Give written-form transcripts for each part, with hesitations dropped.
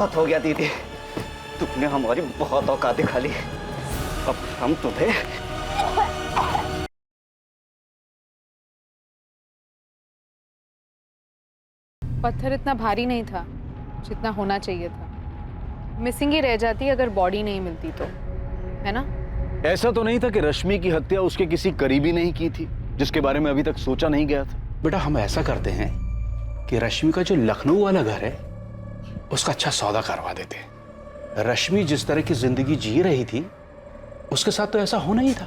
बहुत हो गया दीदी, तुमने हमारी बहुत औकात दिखा ली। अब हम तुम्हें पत्थर इतना भारी नहीं था जितना होना चाहिए था। मिसिंग ही रह जाती अगर बॉडी नहीं मिलती तो, है ना? ऐसा तो नहीं था कि रश्मि की हत्या उसके किसी करीबी ने ही की थी जिसके बारे में अभी तक सोचा नहीं गया था। बेटा हम ऐसा करते हैं कि रश्मि का जो लखनऊ वाला घर है उसका अच्छा सौदा करवा देते हैं। रश्मि जिस तरह की जिंदगी जी रही थी उसके साथ तो ऐसा होना ही था।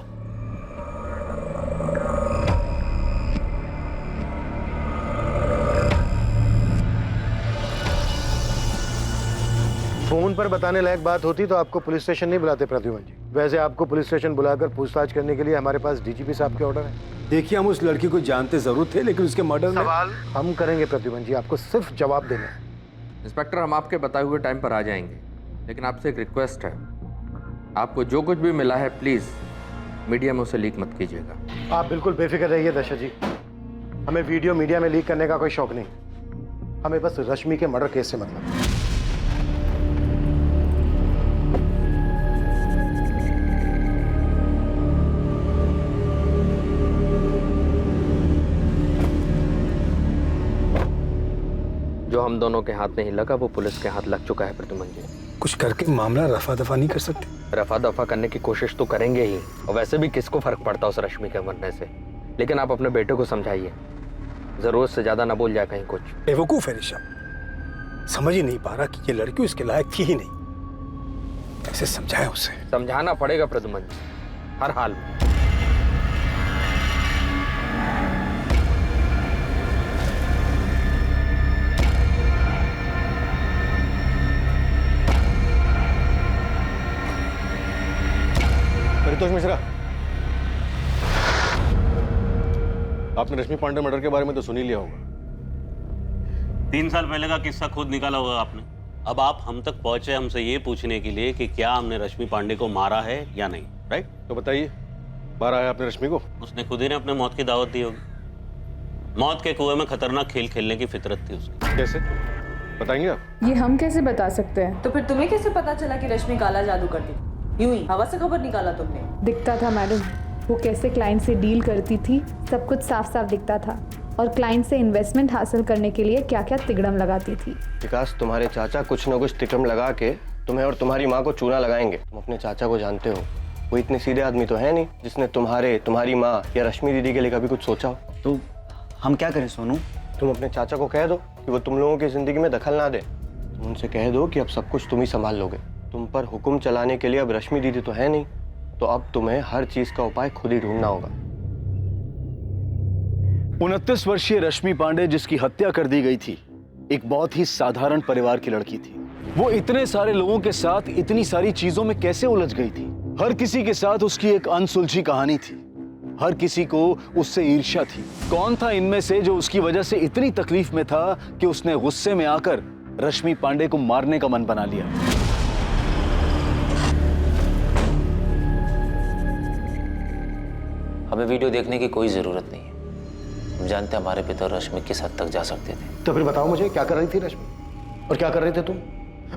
फोन पर बताने लायक बात होती तो आपको पुलिस स्टेशन नहीं बुलाते प्रद्युमन जी। वैसे आपको पुलिस स्टेशन बुलाकर पूछताछ करने के लिए हमारे पास डीजीपी साहब के ऑर्डर है। देखिए हम उस लड़की को जानते जरूर थे लेकिन उसके मर्डर में सवाल हम करेंगे प्रद्युमन जी, आपको सिर्फ जवाब देना है। इंस्पेक्टर हम आपके बताए हुए टाइम पर आ जाएंगे, लेकिन आपसे एक रिक्वेस्ट है, आपको जो कुछ भी मिला है प्लीज मीडिया में उसे लीक मत कीजिएगा। आप बिल्कुल बेफिक्र रहिए दशरथ जी, हमें वीडियो मीडिया में लीक करने का कोई शौक नहीं, हमें बस रश्मि के मर्डर केस से मतलब। जो हम दोनों के हाथ नहीं लगा वो पुलिस के हाथ लग चुका है प्रद्युमन जी। कुछ करके मामला रफा दफा नहीं कर सकते? रफा दफा करने की कोशिश तो करेंगे ही, और वैसे भी किसको फर्क पड़ता उस रश्मि के मरने से। लेकिन आप अपने बेटे को समझाइए, जरूरत से ज्यादा ना बोल जाए कहीं कुछ। बेवकूफ है ऋषभ, समझ ही नहीं पा रहा कि ये लड़की उसके लायक थी ही नहीं। कैसे समझाएं उसे? समझाना पड़ेगा प्रद्युमन जी, हर हाल में। परितोष मिश्रा, आपने रश्मि पांडे मर्डर के बारे में तो सुन ही लिया होगा। 3 साल पहले का किस्सा खुद निकाला होगा आपने। अब आप हम तक पहुंचे हमसे ये पूछने के लिए कि क्या हमने रश्मि पांडे को मारा है या नहीं, राइट? तो बताइए, मारा है आपने रश्मि को? उसने खुद ही ने अपने मौत की दावत दी होगी। मौत के कुएं में खतरनाक खेल खेलने की फितरत थी उसकी। कैसे बताएंगे आप? ये हम कैसे बता सकते हैं? तो फिर तुम्हें कैसे पता चला कि रश्मि काला जादू करती थी? यूं ही हवा से खबर निकाला तुमने? दिखता था मैडम, वो कैसे क्लाइंट से डील करती थी, सब कुछ साफ साफ दिखता था। और क्लाइंट से इन्वेस्टमेंट हासिल करने के लिए क्या क्या तिकड़म लगाती थी। विकास, तुम्हारे चाचा कुछ न कुछ तिकड़म लगा के तुम्हें और तुम्हारी माँ को चूना लगाएंगे। तुम अपने चाचा को जानते हो, वो इतने सीधे आदमी तो है नहीं जिसने तुम्हारी माँ या रश्मि दीदी के लिए कभी कुछ सोचा हो। तो हम क्या करें सोनू? तुम अपने चाचा को कह दो कि वो तुम लोगों की जिंदगी में दखल ना दे। तुम उनसे कह दो कि अब सब कुछ तुम ही संभाल लोगे। तुम पर हुक्म चलाने के लिए अब रश्मि दीदी तो है नहीं, तो अब तुम्हें हर चीज का उपाय खुद ही ढूंढना होगा। 29 वर्षीय रश्मि पांडे जिसकी हत्या कर दी गई थी, एक बहुत ही साधारण परिवार की लड़की थी। वो इतने सारे लोगों के साथ इतनी सारी चीजों में कैसे उलझ गई थी? हर किसी के साथ उसकी एक अनसुलझी कहानी थी, हर किसी को उससे ईर्ष्या थी। कौन था इनमें से जो उसकी वजह से इतनी तकलीफ में था कि उसने गुस्से में आकर रश्मि पांडे को मारने का मन बना लिया? हमें वीडियो देखने की कोई जरूरत नहीं है, हम जानते हैं हमारे पिता रश्मि किस हद तक जा सकते थे। तो फिर बताओ मुझे, क्या कर रही थी रश्मि, और क्या कर रहे थे तुम,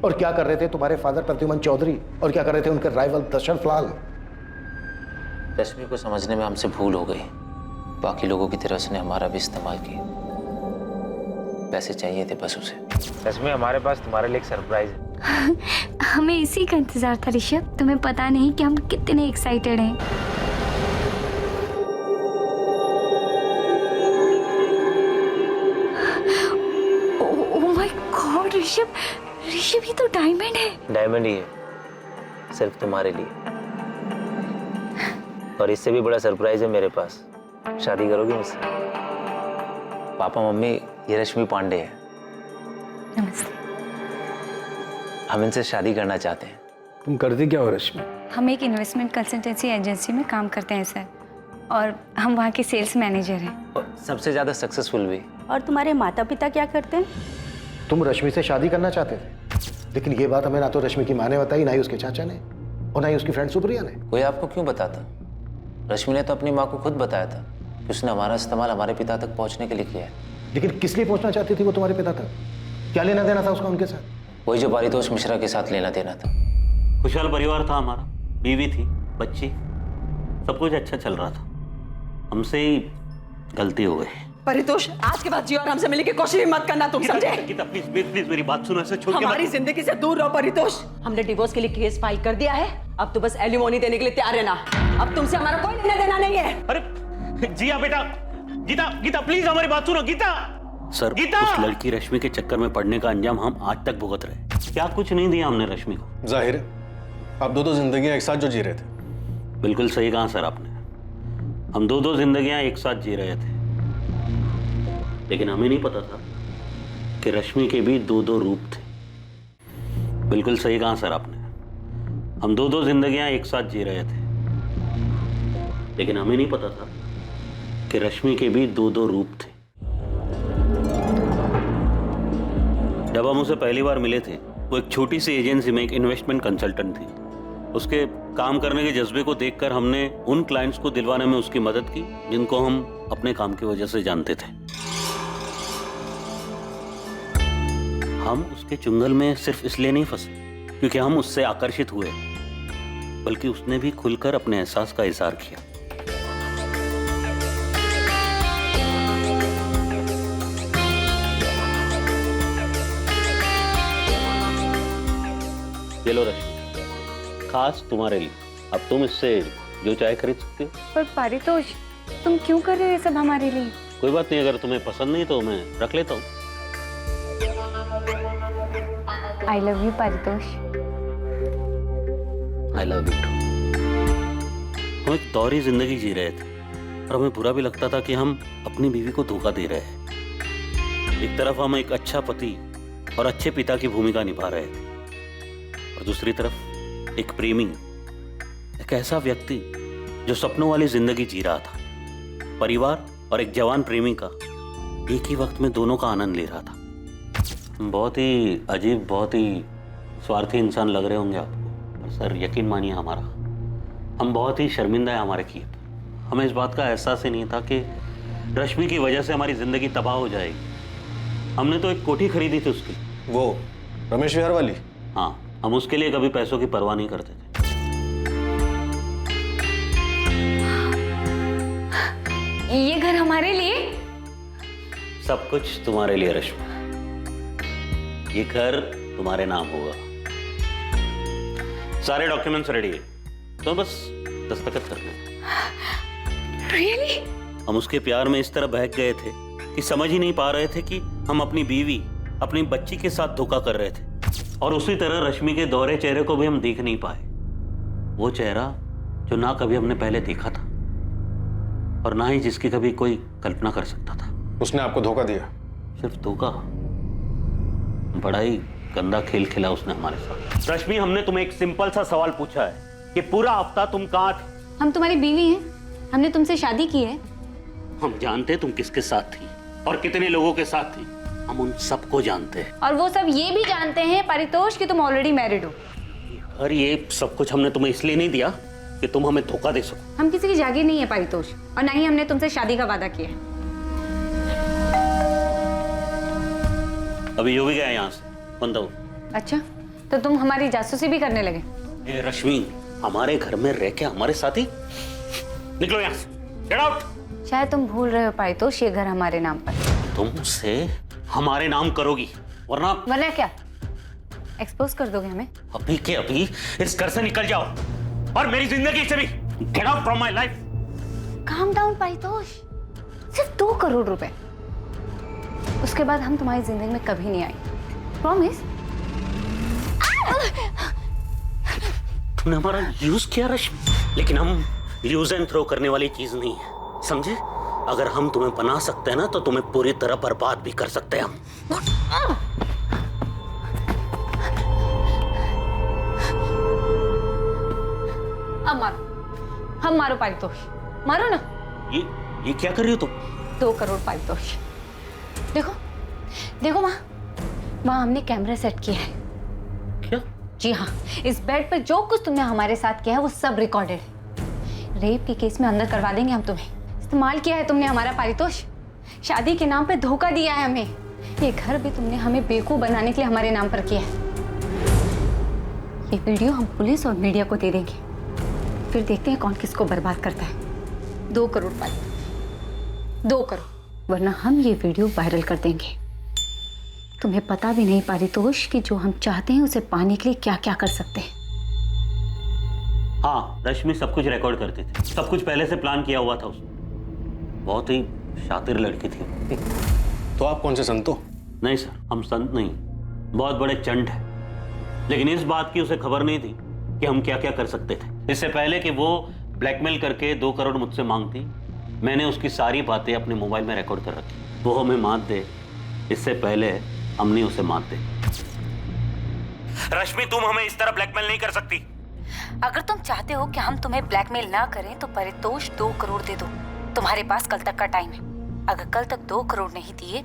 और क्या कर रहे थे तुम्हारे फादर प्रद्युमन चौधरी, और क्या कर रहे थे उनके राइवल दशरथ लाल? रश्मि को समझने में हमसे भूल हो गई, बाकी लोगों की तरह उसने हमारा भी इस्तेमाल किया। पैसे चाहिए थे बस उसे। रश्मि, हमारे पास तुम्हारे लिए एक सरप्राइज है। हमें इसी का इंतजार था ऋषभ, तुम्हें पता नहीं कि हम कितने एक्साइटेड हैं। ऋषभ, ऋषभ ये तो डायमंड है। डायमंड ही है, सिर्फ तुम्हारे लिए। और इससे भी बड़ा सरप्राइज है मेरे पास। शादी करोगी मुझसे? पापा मम्मी, ये रश्मि पांडे है। नमस्ते। हम इनसे शादी करना चाहते हैं। तुम करते क्या हो रश्मि? हम एक इन्वेस्टमेंट कंसल्टेंसी एजेंसी में काम करते हैं सर, और हम वहाँ के सेल्स मैनेजर हैं। और सबसे ज्यादा सक्सेसफुल भी। और तुम्हारे माता पिता क्या करते हैं? तुम रश्मि से शादी करना चाहते थे, लेकिन ये बात हमें ना तो रश्मि की माँ ने बताई, ना ही उसके चाचा ने, और ना ही उसकी फ्रेंड सुप्रिया ने। कोई आपको क्यों बताता? रश्मि ने तो अपनी माँ को खुद बताया था कि उसने हमारा इस्तेमाल हमारे पिता तक पहुँचने के लिए किया है। लेकिन किस लिए पहुँचना चाहती थी वो तुम्हारे पिता तक? क्या लेना देना था उसका उनके साथ? वही जो पारितोष मिश्रा के साथ लेना देना था। खुशहाल परिवार था हमारा, बीवी थी, बच्ची, सब कुछ अच्छा चल रहा था। हमसे ही गलती हो गई। परितोष, आज के बाद जी और हमसे मिलने की कोशिश भी मत करना, तुम समझे? गीता प्लीज प्लीज प्लीज मेरी बात सुनो, ऐसे छोड़ के हमारी जिंदगी से दूर रहो परितोष। हमने डिवोर्स के लिए केस फाइल कर दिया है, अब तो बस एलिमोनी देने के लिए तैयार रहना। अब तुमसे हमारा कोई लेना देना नहीं है। अरे जिया बेटा, गीता गीता प्लीज हमारी बात सुनो। गीता सर, गीता, उस लड़की रश्मि के चक्कर में पड़ने का अंजाम हम आज तक भुगत रहे। क्या कुछ नहीं दिया हमने रश्मि को। जाहिर है आप दो जिंदगियां एक साथ जो जी रहे थे। बिल्कुल सही कहा सर आपने, हम दो जिंदगियां एक साथ जी रहे थे, लेकिन हमें नहीं पता था कि रश्मि के भी दो रूप थे। बिल्कुल सही कहा सर आपने, हम दो जिंदगियां एक साथ जी रहे थे, लेकिन हमें नहीं पता था कि रश्मि के भी दो रूप थे। जब हम उसे पहली बार मिले थे, वो एक छोटी सी एजेंसी में एक इन्वेस्टमेंट कंसल्टेंट थी। उसके काम करने के जज्बे को देखकर हमने उन क्लाइंट्स को दिलवाने में उसकी मदद की जिनको हम अपने काम की वजह से जानते थे। हम उसके चुंगल में सिर्फ इसलिए नहीं फंसे क्योंकि हम उससे आकर्षित हुए, बल्कि उसने भी खुलकर अपने एहसास का इजहार किया। ये लो रश्मि, खास तुम्हारे लिए। अब तुम इससे जो चाहे खरीद सकते हो। पर पारितोष, तुम क्यों कर रहे हो ये सब हमारे लिए? कोई बात नहीं, अगर तुम्हें पसंद नहीं तो मैं रख लेता हूँ। I love you Paritosh. I love you too. हम एक दोहरी जिंदगी जी रहे थे और हमें बुरा भी लगता था कि हम अपनी बीवी को धोखा दे रहे हैं। एक तरफ हम एक अच्छा पति और अच्छे पिता की भूमिका निभा रहे थे, और दूसरी तरफ एक प्रेमी, एक ऐसा व्यक्ति जो सपनों वाली जिंदगी जी रहा था। परिवार और एक जवान प्रेमी का एक ही वक्त में दोनों का आनंद ले रहा था। बहुत ही अजीब, बहुत ही स्वार्थी इंसान लग रहे होंगे आपको, पर सर यकीन मानिए हमारा, हम बहुत ही शर्मिंदा है हमारे किए पर। हमें इस बात का एहसास ही नहीं था कि रश्मि की वजह से हमारी जिंदगी तबाह हो जाएगी। हमने तो एक कोठी खरीदी थी उसकी। वो रमेश विहार वाली? हाँ, हम उसके लिए कभी पैसों की परवाह नहीं करते थे। ये घर हमारे लिए? सब कुछ तुम्हारे लिए रश्मि, ये घर तुम्हारे नाम होगा। सारे डॉक्यूमेंट्स रेडी है, तो बस दस्तखत करना। रियली? हम उसके प्यार में इस तरह बहक गए थे कि समझ ही नहीं पा रहे थे कि हम अपनी बीवी, अपनी बच्ची के साथ धोखा कर रहे थे। और उसी तरह रश्मि के दोहरे चेहरे को भी हम देख नहीं पाए। वो चेहरा जो ना कभी हमने पहले देखा था और ना ही जिसकी कभी कोई कल्पना कर सकता था। उसने आपको धोखा दिया? सिर्फ धोखा, बड़ा ही गंदा खेल खेला उसने हमारे साथ। रश्मि, हमने तुम्हें एक सिंपल सा सवाल पूछा है कि पूरा हफ्ता तुम कहाँ थे? हम तुम्हारी बीवी हैं, हमने तुमसे शादी की है। हम जानते तुम किसके साथ थी और कितने लोगों के साथ थी, हम उन सबको जानते हैं। और वो सब ये भी जानते हैं पारितोष कि तुम ऑलरेडी मैरिड हो। और ये सब कुछ हमने तुम्हें इसलिए नहीं दिया कि तुम हमें धोखा दे सको। हम किसी की जागीर नहीं है पारितोष, और ना ही हमने तुमसे शादी का वादा किया है। अभी जो भी गया यहाँ से बंद हो। अच्छा, तो तुम हमारी जासूसी भी करने लगे? ए रश्मि, हमारे घर में रह के हमारे साथ ही निकलो यहाँ से, गेट आउट। शायद तुम भूल रहे हो पारितोष, ये घर हमारे नाम पर। तुम उसे हमारे नाम करोगी, वरना क्या एक्सपोज कर दोगे हमें? अभी के अभी इस घर से निकल जाओ और मेरी जिंदगी से भी get out from my life. Calm down Paritosh, सिर्फ 2 करोड़ रुपए, उसके बाद हम तुम्हारी जिंदगी में कभी नहीं आएंगे, प्रॉमिस। तुमने हमारा यूज किया रश्मि, लेकिन हम यूज एंड थ्रो करने वाली चीज नहीं है, समझे? अगर हम तुम्हें बना सकते हैं ना, तो तुम्हें पूरी तरह बर्बाद भी कर सकते हैं हम। अब मारो, हम मारो पारितोष, मारो ना। ये क्या कर रही हो तुम? 2 करोड़ पारितोष। देखो देखो वहाँ हमने कैमरा सेट किया है। क्या? जी हाँ, इस बेड पर जो कुछ तुमने हमारे साथ किया है वो सब रिकॉर्डेड है। रेप के केस में अंदर करवा देंगे हम तुम्हें। इस्तेमाल किया है तुमने हमारा पारितोष, शादी के नाम पे धोखा दिया है हमें। ये घर भी तुमने हमें बेवकूफ बनाने के लिए हमारे नाम पर किया है। ये वीडियो हम पुलिस और मीडिया को दे देंगे, फिर देखते हैं कौन किसको बर्बाद करता है। 2 करोड़ पाई, 2 करोड़, वरना हम ये वीडियो वायरल कर देंगे। तुम्हें पता भी नहीं पारितोष कि जो हम चाहते हैं उसे पाने के लिए क्या क्या कर सकते हैं। हाँ, रश्मि सब कुछ रिकॉर्ड करती थी, सब कुछ पहले से प्लान किया हुआ था उसने। बहुत ही शातिर लड़की थी। तो आप कौन से संत हो? नहीं सर, हम संत नहीं, बहुत बड़े चंट हैं। लेकिन इस बात की उसे खबर नहीं थी कि हम क्या क्या कर सकते थे। इससे पहले कि वो ब्लैकमेल करके 2 करोड़ मुझसे मांगती, मैंने उसकी सारी बातें अपने मोबाइल में रिकॉर्ड कर रखी। वो हमें मात दे इससे पहले हमने उसे मात दे। रश्मि, तुम हमें इस तरह ब्लैकमेल नहीं कर सकती। अगर तुम चाहते हो कि हम तुम्हें ब्लैकमेल ना करें तो परितोष 2 करोड़ दे दो। तुम्हारे पास कल तक का टाइम है। अगर कल तक 2 करोड़ नहीं दिए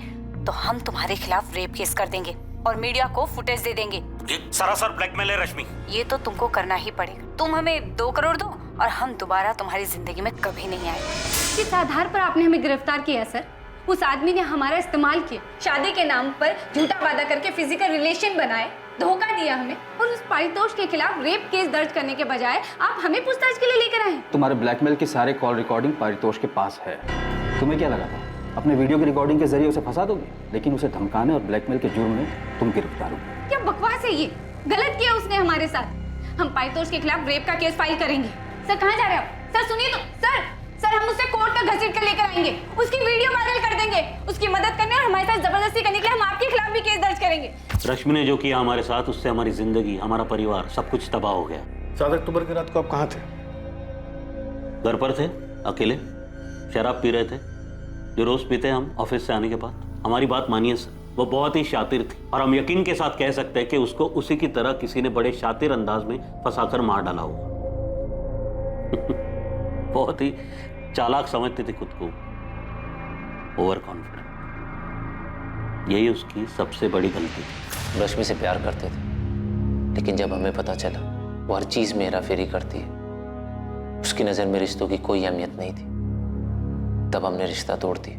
तो हम तुम्हारे खिलाफ रेप केस कर देंगे और मीडिया को फुटेज दे देंगे। ये सरासर ब्लैकमेल है रश्मि। ये तो तुमको करना ही पड़ेगा। तुम हमें 2 करोड़ दो और हम दोबारा तुम्हारी जिंदगी में कभी नहीं आए। किस आधार पर आपने हमें गिरफ्तार किया सर? उस आदमी ने हमारा इस्तेमाल किया, शादी के नाम पर झूठा वादा करके फिजिकल रिलेशन बनाए, धोखा दिया हमें, और उस पारितोष के खिलाफ रेप केस दर्ज करने के बजाय आप हमें पूछताछ के लिए लेकर आए। तुम्हारे ब्लैकमेल के सारे कॉल रिकॉर्डिंग पारितोष के पास है। तुम्हें क्या लगा था अपने वीडियो की रिकॉर्डिंग के जरिए उसे फंसा दोगे? लेकिन उसे धमकाने और ब्लैकमेल के जुर्म में तुम गिरफ्तार हो। क्या बकवास है ये? गलत किया उसने हमारे साथ। हम पारितोष के खिलाफ रेप का केस फाइल करेंगे। सर कहाँ जा रहे हो आप? सर सुनिए तो। सर हम उसे कोर्ट तक घसीट कर लेकर आएंगे, उसकी वीडियो वायरल कर देंगे, उसकी मदद करने और हमारे साथ जबरदस्ती करने के लिए हम आपके खिलाफ भी केस दर्ज करेंगे। रश्मि ने जो किया हमारे साथ, उससे हमारी जिंदगी, हमारा परिवार, सब कुछ तबाह हो गया। 7 अक्टूबर की रात को आप कहाँ थे? घर पर थे, अकेले शराब पी रहे थे, जो रोज पीते हैं हम ऑफिस से आने के बाद। हमारी बात मानिए सर, वो बहुत ही शातिर थी और हम यकीन के साथ कह सकते हैं कि उसको उसी की तरह किसी ने बड़े शातिर अंदाज में फंसाकर मार डाला होगा। बहुत ही चालाक समझती थी खुद को, ओवर कॉन्फिडेंट। यही उसकी सबसे बड़ी गलती थी। रश्मि से प्यार करते थे, लेकिन जब हमें पता चला वो हर चीज में हेराफेरी करती है, उसकी नजर में रिश्तों की कोई अहमियत नहीं थी, तब हमने रिश्ता तोड़ दिया।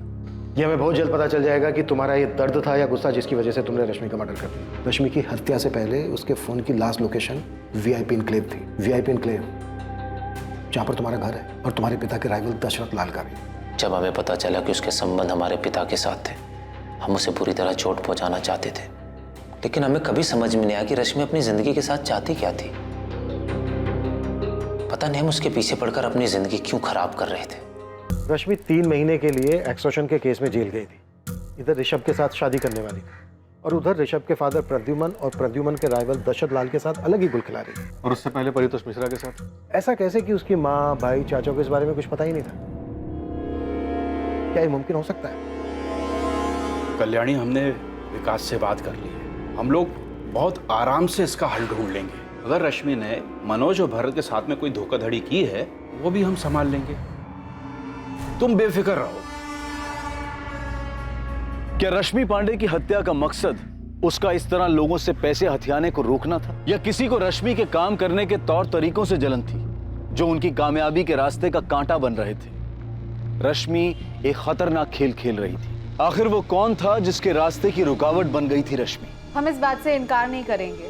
ये हमें बहुत जल्द पता चल जाएगा कि तुम्हारा ये दर्द था या गुस्सा जिसकी वजह से तुमने रश्मि का मर्डर कर दिया। रश्मि की हत्या से पहले उसके फोन की लास्ट लोकेशन वीआईपी इनक्लेव थी। वीआईपी इनक्लेव जहाँ पर तुम्हारा घर है और तुम्हारे पिता के राइवल दशरथ लाल का भी। जब हमें पता चला कि उसके संबंध हमारे पिता के साथ थे, हम उसे पूरी तरह चोट पहुंचाना चाहते थे, लेकिन हमें कभी समझ में नहीं आया कि रश्मि अपनी जिंदगी के साथ चाहती क्या थी। पता नहीं हम उसके पीछे पड़कर अपनी जिंदगी क्यों खराब कर रहे थे। रश्मि 3 महीने के लिए एक्सटॉर्शन के केस में जेल गई थी। इधर ऋषभ के साथ शादी करने वाली थी और उधर ऋषभ के फादर प्रद्युमन और प्रद्युमन के राइवल दशरथ लाल के साथ अलग ही गुल खिला रही थी। और उससे पहले परितोष मिश्रा के साथ। ऐसा कैसे कि उसकी माँ, भाई, चाचा को इस बारे में कुछ पता ही नहीं था? क्या ये मुमकिन हो सकता है? कल्याणी, हमने विकास से बात कर ली है। हम लोग बहुत आराम से इसका हल ढूंढ लेंगे। अगर रश्मि ने मनोज और भरत के साथ में कोई धोखाधड़ी की है, वो भी हम संभाल लेंगे। तुम बेफिक्र रहो। क्या रश्मि पांडे की हत्या का मकसद उसका इस तरह लोगों से पैसे हथियाने को रोकना था, या किसी को रश्मि के काम करने के तौर तरीकों से जलन थी जो उनकी कामयाबी के रास्ते का कांटा बन रहे थे? रश्मि एक खतरनाक खेल खेल रही थी। आखिर वो कौन था जिसके रास्ते की रुकावट बन गई थी रश्मि? हम इस बात से इनकार नहीं करेंगे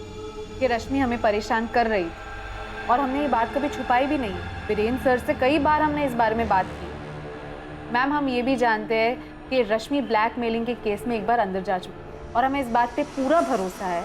कि रश्मि हमें परेशान कर रही थी और हमने ये बात कभी छुपाई भी नहीं। वीरेंद्र सर से कई बार हमने इस बारे में बात की। मैम, हम ये भी जानते हैं कि रश्मि ब्लैकमेलिंग के केस में एक बार अंदर जा चुकी है और हमें इस बात पे पूरा भरोसा है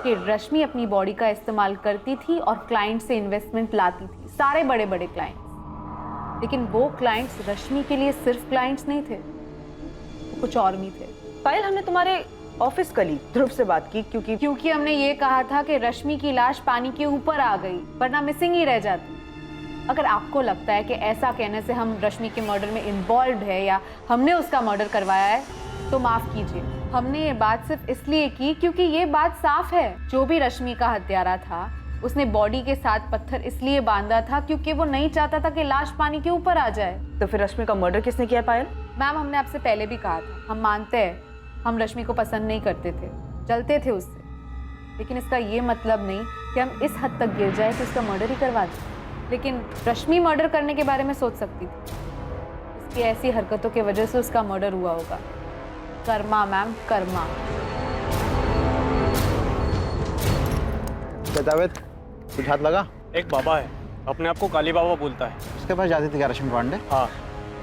कि रश्मि अपनी बॉडी का इस्तेमाल करती थी और क्लाइंट से इन्वेस्टमेंट लाती थी, सारे बड़े बड़े क्लाइंट्स। लेकिन वो क्लाइंट्स रश्मि के लिए सिर्फ क्लाइंट्स नहीं थे, वो कुछ और भी थे। पायल, हमने तुम्हारे ऑफिस कलीग ध्रुव से बात की क्योंकि हमने ये कहा था कि रश्मि की लाश पानी के ऊपर आ गई वरना मिसिंग ही रह जाती। अगर आपको लगता है कि ऐसा कहने से हम रश्मि के मर्डर में इन्वॉल्व है या हमने उसका मर्डर करवाया है, तो माफ कीजिए। हमने ये बात सिर्फ इसलिए की क्योंकि ये बात साफ है, जो भी रश्मि का हत्यारा था उसने बॉडी के साथ पत्थर इसलिए बांधा था क्योंकि वो नहीं चाहता था कि लाश पानी के ऊपर आ जाए। तो फिर रश्मि का मर्डर किसने किया पायल? मैम, हमने आपसे पहले भी कहा था, हम मानते हैं हम रश्मि को पसंद नहीं करते थे, जलते थे उससे, लेकिन इसका ये मतलब नहीं कि हम इस हद तक गिर जाए कि उसका मर्डर ही करवा दें। लेकिन रश्मि मर्डर करने के बारे में सोच सकती थी। इसकी ऐसी हरकतों की वजह से उसका मर्डर हुआ होगा। कर्मा मैम, कर्मा। जावेद, कुछ हाथ लगा? एक बाबा है, अपने आप को काली बाबा बोलता है। उसके पास जाती थी क्या रश्मि पांडे? हाँ,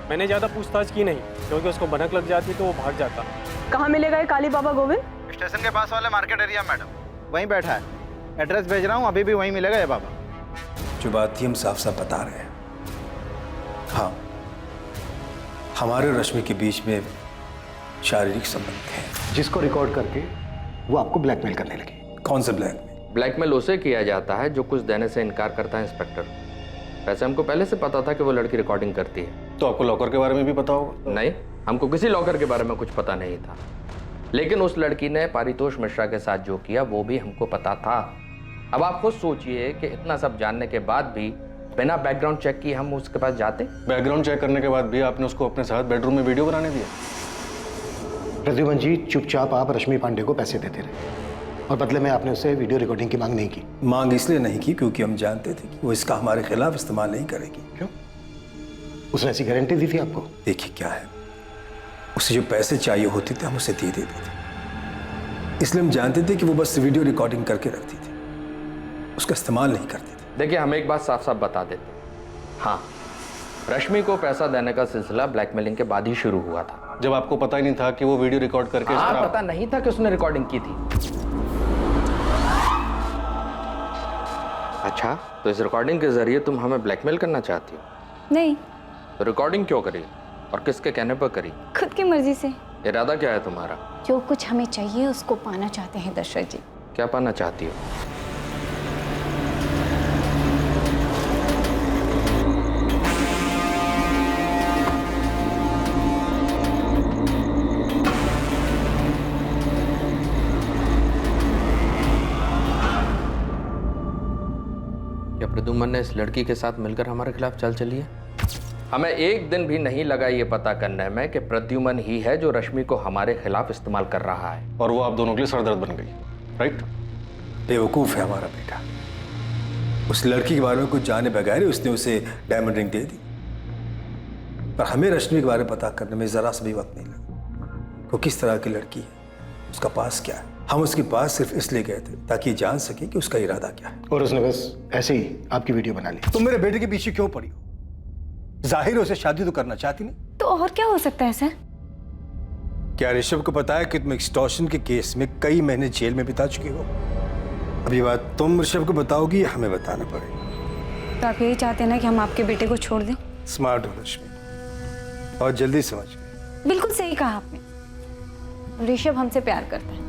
मैंने ज़्यादा पूछताछ की नहीं क्योंकि उसको भनक लग जाती तो वो भाग जाता। कहाँ मिलेगा ये काली बाबा गोविंद? स्टेशन के पास वाले मार्केट एरिया मैडम, वहीं बैठा है। एड्रेस भेज रहा हूँ, अभी भी वहीं मिलेगा ये बाबा। जो बात थी हम साफ साफ बता रहे हैं। हाँ, हमारे और रश्मि के बीच में शारीरिक संबंध है, जिसको रिकॉर्ड करके वो आपको ब्लैकमेल करने लगी। कौन सा ब्लैकमेल? ब्लैकमेल उसे किया जाता है जो कुछ देने से इनकार करता है इंस्पेक्टर। वैसे हमको पहले से पता था कि वो लड़की रिकॉर्डिंग करती है। तो आपको लॉकर के बारे में भी पता होगा? नहीं, हमको किसी लॉकर के बारे में कुछ पता नहीं था, लेकिन उस लड़की ने पारितोष मिश्रा के साथ जो किया वो भी हमको पता था। अब आप खुद सोचिए कि इतना सब जानने के बाद भी बिना बैकग्राउंड चेक किए हम उसके पास जाते। बैकग्राउंड चेक करने के बाद भी आपने उसको अपने साथ बेडरूम में वीडियो बनाने दिया? प्रद्युमन जी, चुपचाप आप रश्मि पांडे को पैसे देते रहे और बदले में आपने उससे वीडियो रिकॉर्डिंग की मांग नहीं की। मांग इसलिए नहीं की क्योंकि हम जानते थे कि वो इसका हमारे खिलाफ इस्तेमाल नहीं करेगी। क्यों? उसने ऐसी गारंटी दी थी आपको? देखिए क्या है, उसे जो पैसे चाहिए होते थे हम उसे दे देते थे, इसलिए हम जानते थे कि वो बस वीडियो रिकॉर्डिंग करके रखती थी, उसका इस्तेमाल नहीं करती थी। देखिए, हम एक बात साफ साफ बता देते, हाँ, रश्मि को पैसा देने का सिलसिला ब्लैकमेलिंग के बाद ही शुरू हुआ था। जब आपको पता ही नहीं था कि वो वीडियो रिकॉर्ड करके हाँ, पता नहीं था कि उसने रिकॉर्डिंग की थी। अच्छा, तो इस रिकॉर्डिंग के जरिए तुम हमें ब्लैकमेल करना चाहती हो? नहीं। तो रिकॉर्डिंग क्यों करी और किसके कहने पर करी? खुद की मर्जी से। इरादा क्या है तुम्हारा? जो कुछ हमें चाहिए उसको पाना चाहते हैं दशरथ जी। क्या पाना चाहती हो? क्या प्रद्युमन ने इस लड़की के साथ मिलकर हमारे खिलाफ चाल चली है? हमें एक दिन भी नहीं लगा ये पता करने में कि प्रद्युमन ही है जो रश्मि को हमारे खिलाफ इस्तेमाल कर रहा है, और वो आप दोनों के लिए सरदर्द बन गई, राइट? बेवकूफ़ है हमारा बेटा। उस लड़की के बारे में कुछ जाने बगैर उसने उसे डायमंड रिंग दे दी, पर हमें रश्मि के बारे में पता करने में ज़रा सा भी वक्त नहीं लगा। वो किस तरह की लड़की है, उसका पास क्या है। हम उसके पास सिर्फ इसलिए गए थे ताकि जान सके कि उसका इरादा क्या है। और उसने बस ऐसे ही आपकी वीडियो बना ली। तुम मेरे बेटे के पीछे क्यों पड़ी हो? जाहिर है उसे शादी तो करना चाहती नहीं। तो और क्या हो सकता है सर? क्या ऋषभ को पता है कि तुम एक्सटॉर्शन के केस में कई महीने जेल में बिता चुके हो? अब ये बात तुम ऋषभ को बताओगी या हमें बताना पड़ेगा? तो आप यही चाहते हैं ना कि हम आपके बेटे को छोड़ दें? स्मार्ट हो रश्मि, और जल्दी समझ गए। बिल्कुल सही कहा आपने। ऋषभ हमसे प्यार करता है,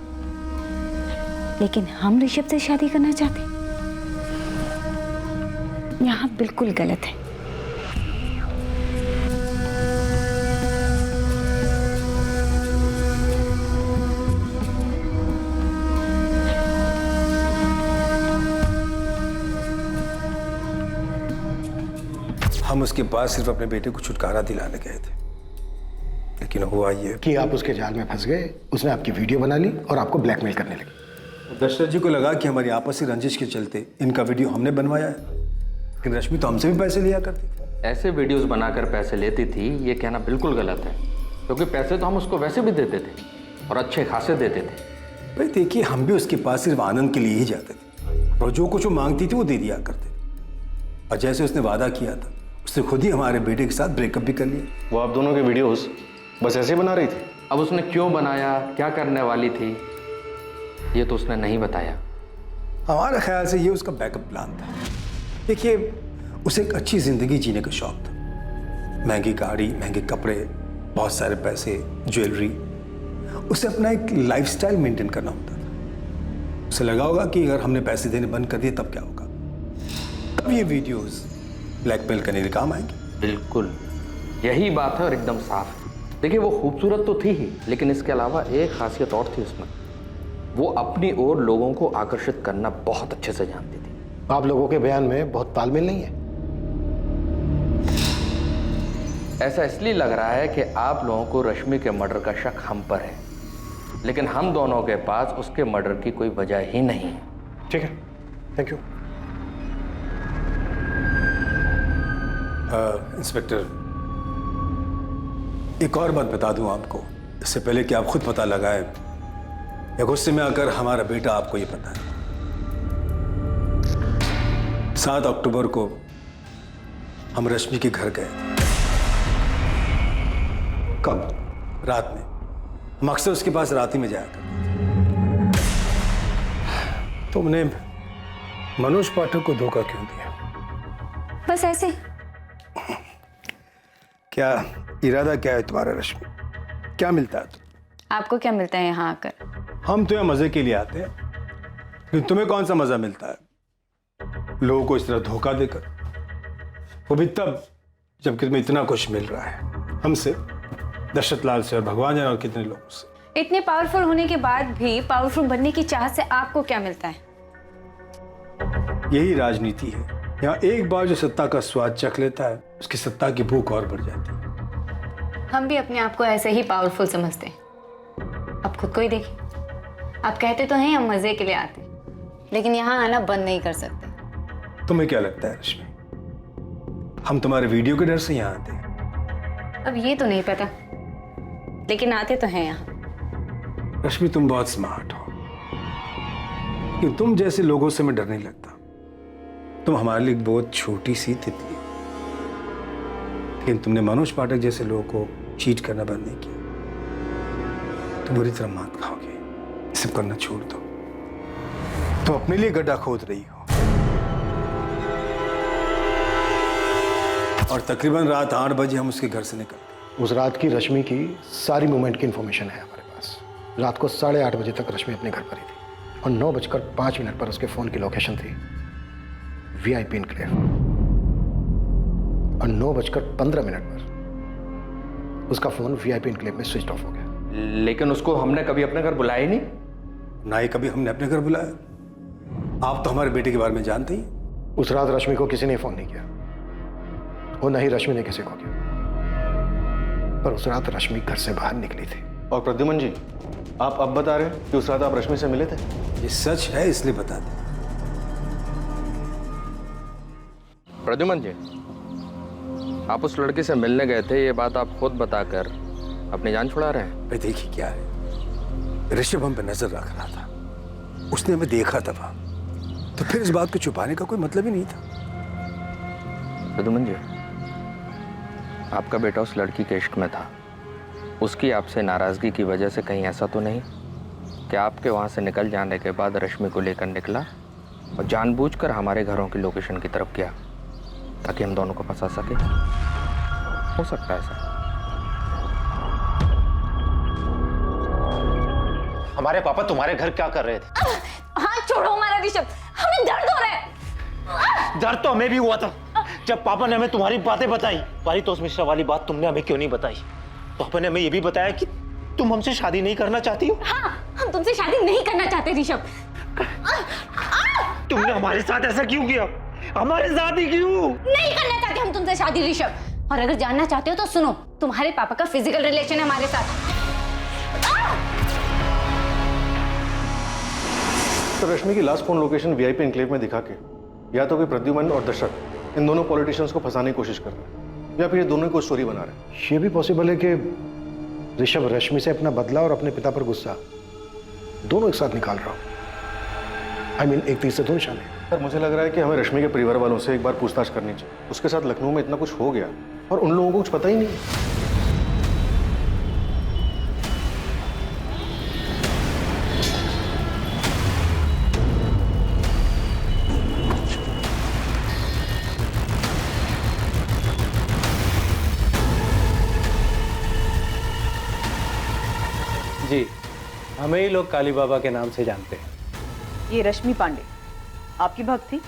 लेकिन हम ऋषभ से शादी करना चाहते हैं। यहाँ बिल्कुल गलत है। हम उसके पास सिर्फ अपने बेटे को छुटकारा दिलाने गए थे, लेकिन हुआ ये कि आप उसके जाल में फंस गए। उसने आपकी वीडियो बना ली और आपको ब्लैकमेल करने लगी। दशरथ जी को लगा कि हमारी आपसी रंजिश के चलते इनका वीडियो हमने बनवाया है, लेकिन रश्मि तो हमसे भी पैसे लिया करती थी। ऐसे वीडियोस बनाकर पैसे लेती थी, ये कहना बिल्कुल गलत है, क्योंकि पैसे तो हम उसको वैसे भी देते थे और अच्छे खासे देते थे। भाई देखिए, हम भी उसके पास सिर्फ आनंद के लिए ही जाते थे, और जो कुछ वो मांगती थी वो दे दिया करते। और जैसे उसने वादा किया था, उसने खुद ही हमारे बेटे के साथ ब्रेकअप भी कर लिया। वो आप दोनों के वीडियोस बस ऐसे ही बना रही थी? अब उसने क्यों बनाया, क्या करने वाली थी, ये तो उसने नहीं बताया। हमारे ख्याल से ये उसका बैकअप प्लान था। देखिए, उसे एक अच्छी जिंदगी जीने का शौक था। महंगी गाड़ी, महंगे कपड़े, बहुत सारे पैसे, ज्वेलरी। उसे अपना एक लाइफस्टाइल मेंटेन करना होता था। उसे लगा होगा कि अगर हमने पैसे देने बंद कर दिए तब क्या होगा, तब ये वीडियोस ब्लैकमेल करने के काम आएंगे। बिल्कुल यही बात है और एकदम साफ है। देखिए, वो खूबसूरत तो थी ही, लेकिन इसके अलावा एक खासियत और थी उसमें। वो अपनी ओर लोगों को आकर्षित करना बहुत अच्छे से जानती थी। आप लोगों के बयान में बहुत तालमेल नहीं है। ऐसा इसलिए लग रहा है कि आप लोगों को रश्मि के मर्डर का शक हम पर है, लेकिन हम दोनों के पास उसके मर्डर की कोई वजह ही नहीं है। ठीक है, थैंक यू। इंस्पेक्टर, एक और बात बता दूं आपको, इससे पहले कि आप खुद पता लगाएं या गुस्से में आकर हमारा बेटा आपको ये पता है। 7 अक्टूबर को हम रश्मि के घर गए थे। कब? रात में। हम अक्सर उसके पास रात ही में जाया करते थे। तुमने मनोज पाठक को धोखा क्यों दिया? बस ऐसे। क्या इरादा क्या है तुम्हारा रश्मि? क्या मिलता है आपको क्या मिलता है यहाँ आकर? हम तो यहाँ मजे के लिए आते हैं, लेकिन तुम्हें कौन सा मजा मिलता है लोगों को इस तरह धोखा देकर, वो भी तब जबकि तुम्हें इतना कुछ मिल रहा है हमसे, दशरथ लाल से और भगवान जाने और कितने लोगों से। इतने पावरफुल होने के बाद भी पावरफुल बनने की चाहत से आपको क्या मिलता है? यही राजनीति है। यहाँ एक बार जो सत्ता का स्वाद चख लेता है उसकी सत्ता की भूख और बढ़ जाती है। हम भी अपने आप को ऐसे ही पावरफुल समझते हैं। आप खुद को ही देखिए, आप कहते तो हैं हम मजे के लिए आते, लेकिन यहाँ आना बंद नहीं कर सकते। तुम्हें क्या लगता है रश्मि, हम तुम्हारे वीडियो के डर से यहाँ आते हैं? अब ये तो नहीं पता, लेकिन आते तो हैं यहाँ। रश्मि तुम बहुत स्मार्ट हो, कि तुम जैसे लोगों से मैं डर नहीं लगता। तुम हमारे लिए बहुत छोटी सी तितली हो, लेकिन तुमने मनोज पाठक जैसे लोगों को चीट करना बंद नहीं किया। तुम बुरी तरह मात खाओगे, ये सब करना छोड़ दो। तुम अपने लिए गड्ढा खोद रही हो, और तकरीबन रात 8 बजे हम उसके घर से निकल गए। उस रात की रश्मि की सारी मूवमेंट की इंफॉर्मेशन है हमारे पास। रात को 8:30 बजे तक रश्मि अपने घर पर ही थी, और 9:05 पर उसके फोन की लोकेशन थी VIP एन्क्लेव, और 9:15 पर उसका फोन VIP एन्क्लेव में स्विच ऑफ हो गया। लेकिन उसको हमने कभी अपने घर बुलाया ही नहीं। ना ही कभी हमने अपने घर बुलाया। आप तो हमारे बेटे के बारे में जानते ही। उस रात रश्मि को किसी ने फोन नहीं किया, और न ही रश्मि ने किसी को किया, पर उस रात रश्मि घर से बाहर निकली थी। और प्रद्युमन जी, आप अब बता रहे हैं कि उस रात आप रश्मि से मिले थे? ये सच है, इसलिए बता दें। प्रद्युमन जी, आप उस लड़की से मिलने गए थे, ये बात आप खुद बताकर अपनी जान छुड़ा रहे हैं। भाई देखिए क्या है, ऋषभ हम पे नजर रख रहा था, उसने हमें देखा था वहां, तो फिर इस बात को छुपाने का कोई मतलब ही नहीं था। प्रद्युमन जी, आपका बेटा उस लड़की के इश्क में था, उसकी आपसे नाराजगी की वजह से कहीं ऐसा तो नहीं कि आपके वहां से निकल जाने के बाद रश्मि को लेकर निकला और जानबूझकर हमारे घरों की लोकेशन की तरफ गया ताकि हम दोनों को फंसा सके? हो सकता है सर। हमारे पापा तुम्हारे घर क्या कर रहे थे? हाथ छोड़ो हमारा ऋषभ, हमें दर्द हो रहा है। दर्द तो हमें भी हुआ था जब पापा ने हमें तुम्हारी बातें बताई। पारितोष मिश्रा वाली बात तुमने हमें क्यों नहीं बताई? पापा ने हमें ये भी बताया कि तुम हमसे शादी नहीं करना चाहती हो। हाँ, हम तुमसे शादी नहीं करना चाहते ऋषभ। तुमने हमारे साथ ऐसा क्यों किया? हमारे साथ ही क्यों? नहीं करना चाहते हम तुमसे शादी ऋषभ, और अगर जानना चाहते हो तो सुनो, तुम्हारे पापा का फिजिकल रिलेशन है हमारे साथ। तो रश्मि की last phone location VIP enclave में दिखा के या तो कोई प्रद्युमन और दशरथ इन दोनों पॉलिटिशियंस को फंसाने की कोशिश कर रहे हैं, या फिर ये दोनों को स्टोरी बना रहे हैं। ये भी पॉसिबल है कि ऋषभ रश्मि से अपना बदला और अपने पिता पर गुस्सा दोनों एक साथ निकाल रहा हो। I mean, एक तीर से दो निशाने। सर, मुझे लग रहा है कि हमें रश्मि के परिवार वालों से एक बार पूछताछ करनी चाहिए। उसके साथ लखनऊ में इतना कुछ हो गया और उन लोगों को कुछ पता ही नहीं। जी, हमें ही लोग काली बाबा के नाम से जानते हैं। ये रश्मि पांडे आपकी भक्त थी?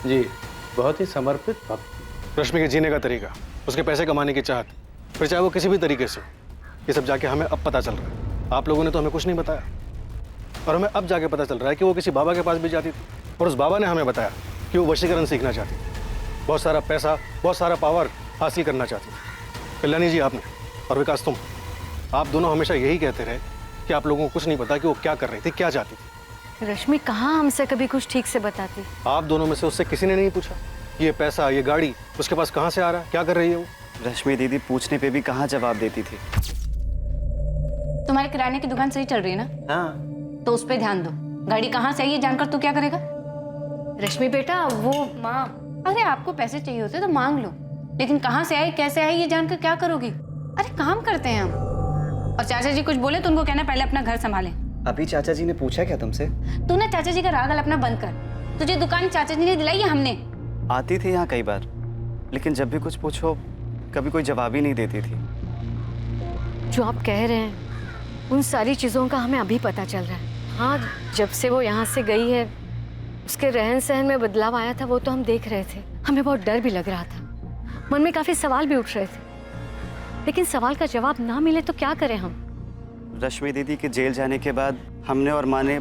जी, बहुत ही समर्पित भक्त। रश्मि के जीने का तरीका, उसके पैसे कमाने की चाहत, फिर चाहे वो किसी भी तरीके से, ये सब जाके हमें अब पता चल रहा है। आप लोगों ने तो हमें कुछ नहीं बताया, और हमें अब जाके पता चल रहा है कि वो किसी बाबा के पास भी जाती थी, और उस बाबा ने हमें बताया कि वो वशीकरण सीखना चाहती थी, बहुत सारा पैसा, बहुत सारा पावर हासिल करना चाहती थी। कल्याणी जी आपने, और विकास तुम, आप दोनों हमेशा यही कहते रहे कि आप लोगों को कुछ नहीं पता कि वो क्या कर रही थी, क्या चाहती थी। रश्मि कहाँ हमसे कभी कुछ ठीक से बताती? आप दोनों में से उससे किसी ने नहीं पूछा ये पैसा, ये गाड़ी उसके पास कहाँ से आ रहा है, क्या कर रही है वो? रश्मि दीदी पूछने पे भी कहाँ जवाब देती थी। तुम्हारे किराने की दुकान सही चल रही है ना? हाँ। तो उस पर ध्यान दो। गाड़ी कहाँ से आई है जानकर तू क्या करेगा? रश्मि बेटा वो माँ, अरे आपको पैसे चाहिए होते तो मांग लो, लेकिन कहाँ से आए कैसे आए ये जानकर क्या करोगी? अरे काम करते हैं हम। और चाचा जी कुछ बोले तो उनको कहना पहले अपना घर संभालें। अभी चाचा जी ने पूछा क्या तुमसे? तू ना चाचा जी का राग अपना बंद कर। तुझे दुकान चाचा जी ने दिलाई या हमने? आती थी यहाँ कई बार, लेकिन जब भी कुछ पूछो कभी कोई जवाब ही नहीं देती थी। जो आप कह रहे हैं उन सारी चीज़ों का हमें अभी पता चल रहा है। हाँ, जब से वो यहाँ से गई है उसके रहन सहन में बदलाव आया था, वो तो हम देख रहे थे। हमें बहुत डर भी लग रहा था, मन में काफ़ी सवाल भी उठ रहे थे, लेकिन सवाल का जवाब ना मिले तो क्या करें हम? रश्मि दीदी के जेल जाने के बाद हमने और माँ ने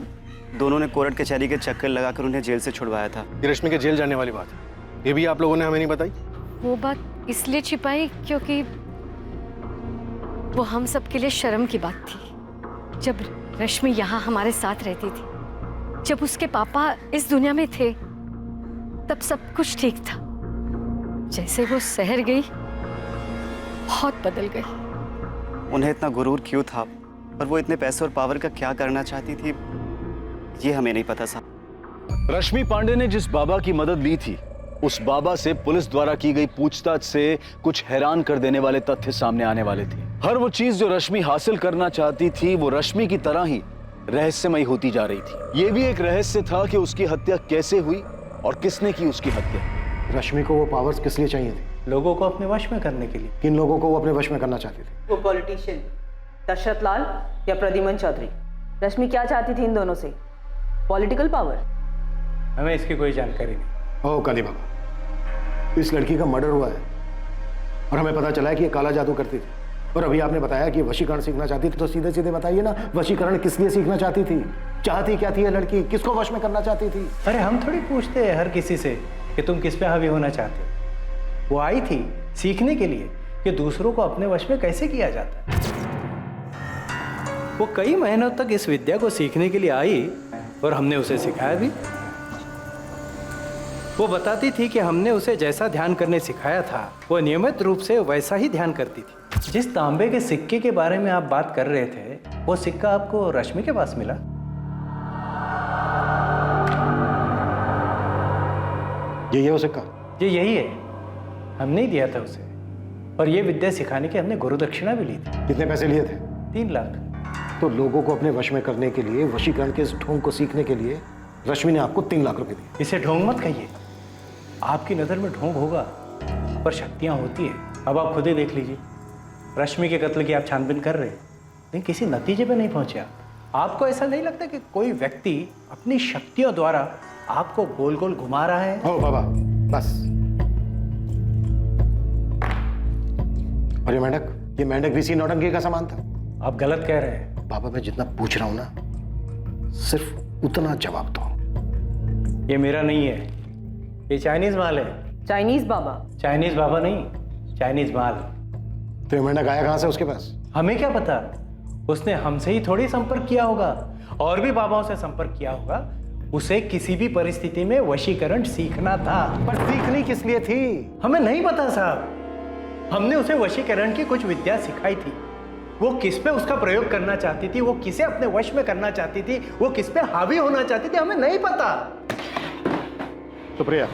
दोनों ने कोर्ट कचहरी के चक्कर लगाकर उन्हें जेल से छुड़वाया था। ये रश्मि के जेल जाने वाली बात है, ये भी आप लोगों ने हमें नहीं बताई? वो बात इसलिए छिपाई क्योंकि वो हम सब के लिए शर्म की बात थी। जब रश्मि यहाँ हमारे साथ रहती थी, जब उसके पापा इस दुनिया में थे, तब सब कुछ ठीक था। जैसे वो शहर गई, बहुत बदल गई। उन्हें इतना गुरूर क्यों था और वो इतने पैसे और पावर का क्या करना चाहती थी, ये हमें नहीं पता साहब। रश्मि पांडे ने जिस बाबा की मदद ली थी, उस बाबा से पुलिस द्वारा की गई पूछताछ से कुछ हैरान कर देने वाले तथ्य सामने आने वाले थे। हर वो चीज जो रश्मि हासिल करना चाहती थी, वो रश्मि की तरह ही रहस्यमयी होती जा रही थी। ये भी एक रहस्य था कि उसकी हत्या कैसे हुई और किसने की उसकी हत्या। रश्मि को वो पावर्स किस लिए चाहिए थे? लोगों को अपने वश में करने के लिए। किन लोगों को वो अपने वश में करना चाहती थी? वो पॉलिटिशियन दशरथ लाल या प्रद्युमन चौधरी। रश्मि क्या चाहती थी इन दोनों से? Political power? हमें इसकी कोई जानकारी नहीं। ओह काली बाबा, इस लड़की का मर्डर हुआ है और हमें पता चला है कि ये काला जादू करती थी, और अभी आपने बताया कि वशीकरण सीखना चाहती थी, तो सीधे सीधे बताइए ना, वशीकरण किस लिए सीखना चाहती थी? चाहती क्या थी ये लड़की? किसको वश में करना चाहती थी? अरे हम थोड़ी पूछते हैं हर किसी से कि तुम किस पे हावी होना चाहते हो। वो आई थी सीखने के लिए कि दूसरों को अपने वश में कैसे किया जाता है। वो कई महीनों तक इस विद्या को सीखने के लिए आई और हमने उसे सिखाया भी। वो बताती थी कि हमने उसे जैसा ध्यान करने सिखाया था, वो नियमित रूप से वैसा ही ध्यान करती थी। जिस तांबे के सिक्के के बारे में आप बात कर रहे थे, वो सिक्का आपको रश्मि के पास मिला? यही है वो सिक्का? ये यही है, हमने ही दिया था उसे, और ये विद्या सिखाने की हमने गुरु दक्षिणा भी ली थी। कितने पैसे लिए थे? 3 लाख। तो लोगों को अपने वश में करने के लिए, वशीकरण के इस ढोंग को सीखने के लिए रश्मि ने आपको 3 लाख रुपए दिए। इसे ढोंग मत कहिए, आपकी नज़र में ढोंग होगा पर शक्तियाँ होती है। अब आप खुद ही देख लीजिए, रश्मि के कत्ल की आप छानबीन कर रहे हैं लेकिन किसी नतीजे पे नहीं पहुंचे आप। आपको ऐसा नहीं लगता कि कोई व्यक्ति अपनी शक्तियों द्वारा आपको गोल गोल घुमा रहा है? ओ बाबा बस। और ये मेंढक भी इसी नौटंकी का सामान था? आप गलत कह रहे हैं। बाबा मैं जितना पूछ रहा हूं ना, सिर्फ उतना जवाब दो। ये मेरा नहीं है, ये चाइनीज माल है। चाइनीज बाबा? चाइनीज बाबा नहीं, चाइनीज माल। तो ये मेंढक आया कहां से उसके पास? हमें क्या पता, उसने हमसे ही थोड़ी संपर्क किया होगा, और भी बाबाओं से संपर्क किया होगा। उसे किसी भी परिस्थिति में वशीकरण सीखना था। पर सीखनी किस लिए थी? हमें नहीं पता साहब। हमने उसे वशीकरण की कुछ विद्या सिखाई थी। वो किस पे उसका प्रयोग करना चाहती थी, वो किसे अपने वश में करना चाहती थी, वो किस पे हावी होना चाहती थी, हमें नहीं पता। सुप्रिया,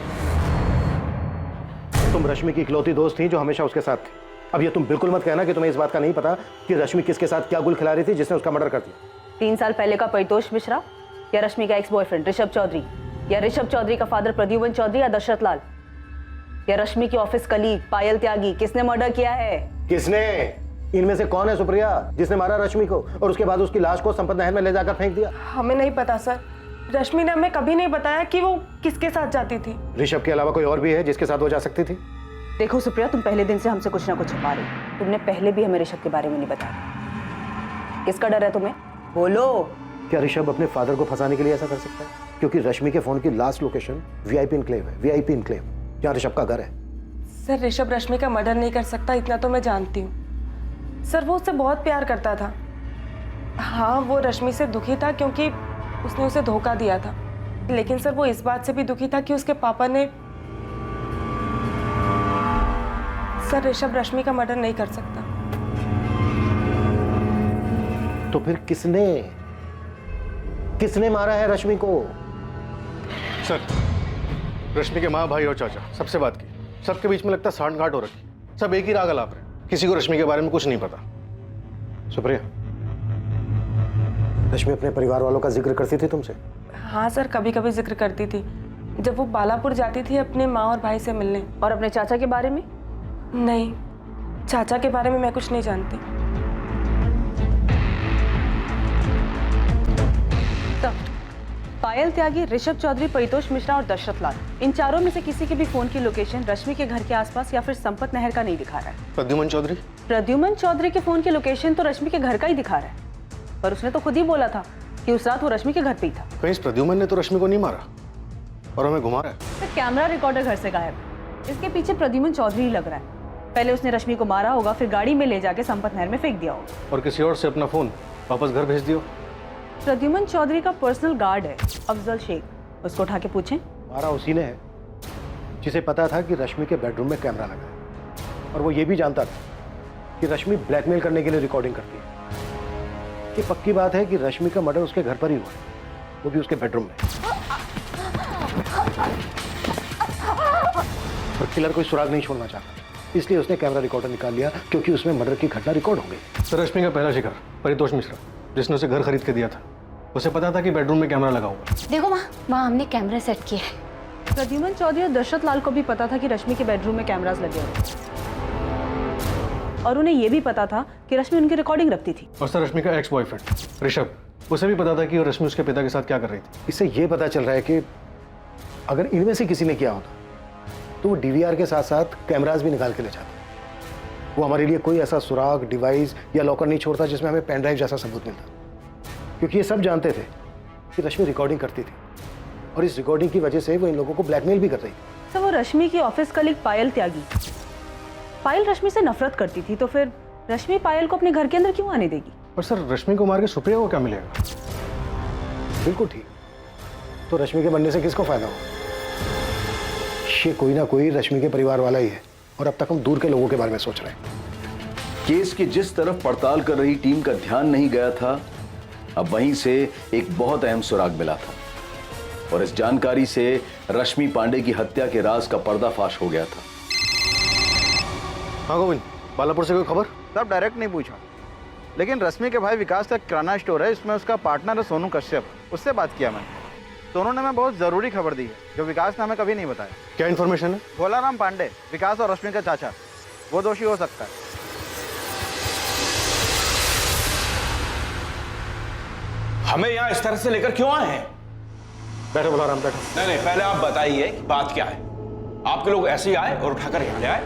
तुम रश्मि की इकलौती दोस्त थी जो हमेशा उसके साथ थी। अब ये तुम बिल्कुल मत कहना कि तुम्हें इस बात का नहीं पता कि रश्मि किसके साथ क्या गुल खिला रही थी जिसने उसका मर्डर कर दिया। 3 साल पहले का परितोष मिश्रा या रश्मि का एक्स बॉयफ्रेंड ऋषभ चौधरी, या ऋषभ चौधरी का फादर प्रद्युमन चौधरी या दशरथ लाल, या रश्मि की ऑफिस कलीग पायल त्यागी, किसने मर्डर किया है? किसने? इनमें से कौन है सुप्रिया जिसने मारा रश्मि को और उसके बाद उसकी लाश को संपत नहर में ले जाकर फेंक दिया? हमें नहीं पता सर, रश्मि ने हमें कभी नहीं बताया कि वो किसके साथ जाती थी। ऋषभ के अलावा कोई और भी है जिसके साथ वो जा सकती थी? देखो सुप्रिया, तुम पहले दिन से हमसे कुछ ना कुछ छुपा रही। तुमने पहले भी हमें ऋषभ के बारे में नहीं बताया। किसका डर है तुम्हें? बोलो। क्या ऋषभ अपने फादर को फंसाने के लिए ऐसा कर सकता है? क्योंकि रश्मि के फोन की लास्ट लोकेशन वीआईपी इनक्लेव है, वीआईपी इनक्लेव, जहाँ ऋषभ का घर है। सर ऋषभ रश्मि का मर्डर नहीं कर सकता, इतना तो मैं जानती हूँ। सर वो उससे बहुत प्यार करता था। हाँ वो रश्मि से दुखी था क्योंकि उसने उसे धोखा दिया था, लेकिन सर वो इस बात से भी दुखी था कि उसके पापा ने। सर ऋषभ रश्मि का मर्डर नहीं कर सकता। तो फिर किसने मारा है रश्मि को? सर रश्मि के माँ, भाई और चाचा सबसे बात की, सबके बीच में लगता है सांठ गांठ हो रखी, सब एक ही राग अलाप रहे, किसी को रश्मि के बारे में कुछ नहीं पता। सुप्रिया, रश्मि अपने परिवार वालों का जिक्र करती थी तुमसे? हाँ सर, कभी कभी जिक्र करती थी, जब वो बालापुर जाती थी अपने माँ और भाई से मिलने। और अपने चाचा के बारे में? नहीं, चाचा के बारे में मैं कुछ नहीं जानती। तब पायल त्यागी, ऋषभ चौधरी, परितोष मिश्रा और दशरथ लाल, इन चारों में से किसी के भी फोन की लोकेशन रश्मि के घर के आसपास या फिर संपत नहर का नहीं दिखा रहा है। प्रद्युमन चौधरी? प्रद्युमन चौधरी के फोन की लोकेशन तो रश्मि के घर का ही दिखा रहा है, पर उसने तो खुद ही बोला था कि उस रात वो रश्मि के घर पे ही था। कहीं इस प्रद्युमन ने तो रश्मि को नहीं मारा और हमें घुमा रहा है। तो कैमरा रिकॉर्डर घर से गायब, इसके पीछे प्रद्युमन चौधरी ही लग रहा है। पहले उसने रश्मि को मारा होगा, फिर गाड़ी में ले जाके संपत नहर में फेंक दिया होगा और किसी और से अपना फोन वापस घर भेज दियो। प्रद्युमन चौधरी का पर्सनल गार्ड है अफजल शेख, उसको उठा के पूछें। मारा उसी ने है जिसे पता था कि रश्मि के बेडरूम में कैमरा लगा है, और वो ये भी जानता था कि रश्मि ब्लैकमेल करने के लिए रिकॉर्डिंग करती है। ये पक्की बात है कि रश्मि का मर्डर उसके घर पर ही हुआ है, वो भी उसके बेडरूम में। और किलर कोई सुराग नहीं छोड़ना चाहता, इसलिए उसने कैमरा रिकॉर्डर निकाल लिया, क्योंकि उसमें मर्डर की घटना रिकॉर्ड हो गई। तो रश्मि का पहला शिकार परितोष मिश्रा, जिसने उसे घर खरीद के दिया था, उसे पता था कि बेडरूम में कैमरा लगा हुआ। देखो वहाँ हमने कैमरा सेट किया है। प्रद्युमन चौधरी और दशरथ लाल को भी पता था कि रश्मि के बेडरूम में कैमरास लगे हुए, और उन्हें यह भी पता था कि रश्मि उनकी रिकॉर्डिंग रखती थी। और सर रश्मि का एक्स बॉयफ्रेंड ऋषभ, उसे भी पता था कि रश्मि उसके पिता के साथ क्या कर रही थी। इससे ये पता चल रहा है कि अगर इनमें से किसी ने किया होता तो वो डीवीआर के साथ साथ कैमरास भी निकाल के ले जाता। वो हमारे लिए कोई ऐसा सुराग, डिवाइस या लॉकर नहीं छोड़ता जिसमें हमें पेन ड्राइव जैसा सबूत मिलता, क्योंकि ये सब जानते थे कि रश्मि रिकॉर्डिंग करती थी, और इस रिकॉर्डिंग की वजह से वो इन लोगों को ब्लैकमेल भी कर रही थी। तो वो रश्मि की ऑफिस कलीग पायल त्यागी, पायल रश्मि से नफरत करती थी, तो फिर रश्मि पायल को अपने घर के अंदर क्यों आने देगी? और सर रश्मि को मार के सुप्रिया को क्या मिलेगा? बिल्कुल ठीक, तो रश्मि के बनने से किसको फायदा होगा? ये कोई ना कोई रश्मि के परिवार वाला ही है, और अब तक हम दूर के लोगों के बारे में सोच रहे हैं। केस की जिस तरफ पड़ताल कर रही टीम का ध्यान नहीं गया था, अब वहीं से एक बहुत अहम सुराग मिला था, और इस जानकारी से रश्मि पांडे की हत्या के राज का पर्दाफाश हो गया था। हाँ गोविंद, बालापुर से कोई खबर? सब डायरेक्ट नहीं पूछा, लेकिन रश्मि के भाई विकास का किराना स्टोर है, इसमें उसका पार्टनर है सोनू कश्यप, उससे बात किया मैंने। दोनों ने हमें बहुत ज़रूरी खबर दी है, जो विकास ने हमें कभी नहीं बताया। क्या इन्फॉर्मेशन है? भोलाराम पांडे, विकास और रश्मि का चाचा, वो दोषी हो सकता है। हमें यहाँ इस तरह से लेकर क्यों आए हैं? बैठो भोलाराम, बैठो। नहीं, पहले आप बताइए कि बात क्या है। आपके लोग ऐसे ही आए और उठाकर यहाँ ले आए?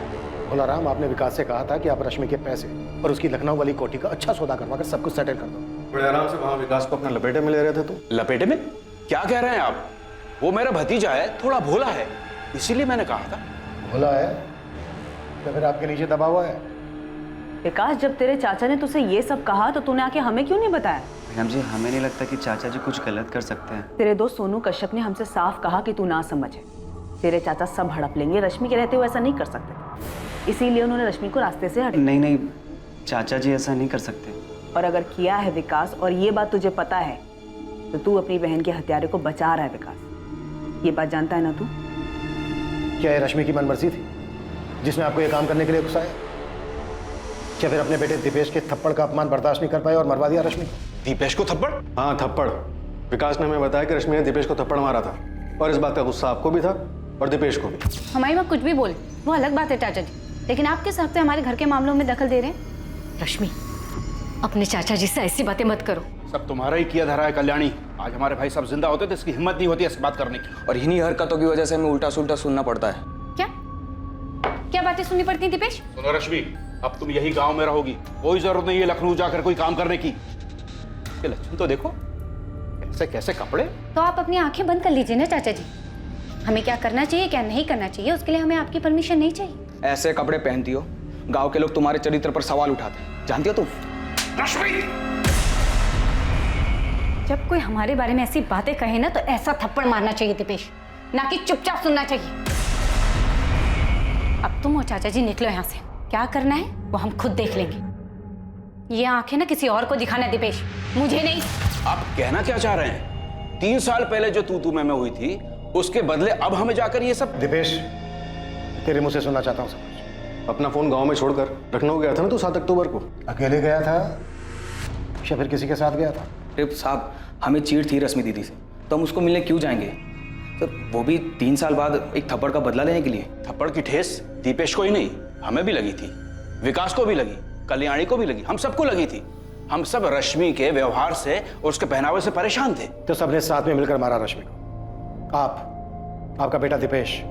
भोलाराम, आपने विकास से कहा था कि आप रश्मि के पैसे और उसकी लखनऊ वाली कोठी का अच्छा सौदा करवाकर सब कुछ सेटल कर दो। बड़े आराम से वहाँ विकास को अपने लपेटे में ले रहे थे तुम। लपेटे में? क्या कह रहे हैं आप? वो मेरा भतीजा है, थोड़ा भोला है, इसीलिए मैंने कहा था। भोला है तो फिर आपके नीचे दबा हुआ है। विकास, जब तेरे चाचा ने तुझसे ये सब कहा तो तूने आके हमें क्यों नहीं बताया? मैडम जी, हमें नहीं लगता कि चाचा जी कुछ गलत कर सकते हैं। तेरे दोस्त सोनू कश्यप ने हमसे साफ कहा कि तू ना समझे, तेरे चाचा सब हड़प लेंगे, रश्मि के रहते हुए ऐसा नहीं कर सकते, इसीलिए उन्होंने रश्मि को रास्ते से हटा। नहीं, चाचा जी ऐसा नहीं कर सकते। और अगर किया है विकास, और ये बात तुझे पता है, तो तू अपनी बहन के हत्यारे को बचा रहा है। विकास, ये बात जानता है ना तू? क्या ये रश्मि की मनमर्जी थी जिसने आपको ये काम करने के लिए उकसाया? क्या फिर अपने बेटे दीपेश के थप्पड़ का अपमान बर्दाश्त नहीं कर पाए और मरवा दिया रश्मि को? दीपेश को थप्पड़? हाँ, थप्पड़। विकास ने हमें बताया कि रश्मि ने दीपेश को थप्पड़ मारा था, और इस बात का गुस्सा आपको भी था और दीपेश को भी। हमारी माँ कुछ भी बोले वो अलग बात है चाचा जी, लेकिन आप किस हफ्ते हमारे घर के मामलों में दखल दे रहे हैं? रश्मि, अपने चाचा जी से ऐसी बातें मत करो। सब तुम्हारा ही किया धरा है कल्याणी। आज हमारे भाई सब जिंदा होते तो इसकी हिम्मत नहीं होती ऐसी बात करने की, और इन्हीं हरकतों की वजह से हमें उल्टा सुल्टा सुनना पड़ता है। क्या बातें सुननी पड़ती हैं दीपेश? सुनो रश्मि, अब तुम यही गांव में रहोगी, कोई जरूरत नहीं है लखनऊ जाकर कोई काम करने की। ये लक्षण तो देखो, कैसे कैसे कपड़े। तो आप अपनी आंखें बंद कर लीजिए ना चाचा जी, हमें क्या करना चाहिए क्या नहीं करना चाहिए उसके लिए हमें आपकी परमिशन नहीं चाहिए। ऐसे कपड़े पहनती हो, गांव के लोग तुम्हारे चरित्र पर सवाल उठाते हैं, जानती हो तुम? रश्मि, जब कोई हमारे बारे में ऐसी बातें कहे ना तो ऐसा थप्पड़ मारना चाहिए दीपेश, ना कि चुपचाप सुनना चाहिए। अब तुम और चाचा जी निकलो यहाँ से, क्या करना है वो हम खुद देख लेंगे। ये आंखें ना किसी और को दिखाना दीपेश, मुझे नहीं। आप कहना क्या चाह रहे हैं? 3 साल पहले जो तू मैं हुई थी उसके बदले अब हमें जाकर ये सब। दीपेश, तेरे मुंह से सुनना चाहता हूँ सब कुछ। अपना फोन गांव में छोड़कर लखनऊ गया था ना तू 7 अक्टूबर को? अकेले गया था या फिर किसी के साथ गया था? अरे साहब, हमें चीड़ थी रश्मि दीदी से, तो हम उसको मिलने क्यों जाएंगे सर? वो भी 3 साल बाद एक थप्पड़ का बदला लेने के लिए। थप्पड़ की ठेस दीपेश को ही नहीं, हमें भी लगी थी, विकास को भी लगी, कल्याणी को भी लगी, हम सबको लगी थी। हम सब रश्मि के व्यवहार से और उसके पहनावे से परेशान थे। तो सबने साथ में मिलकर मारा रश्मि को। आपका बेटा दीपेश,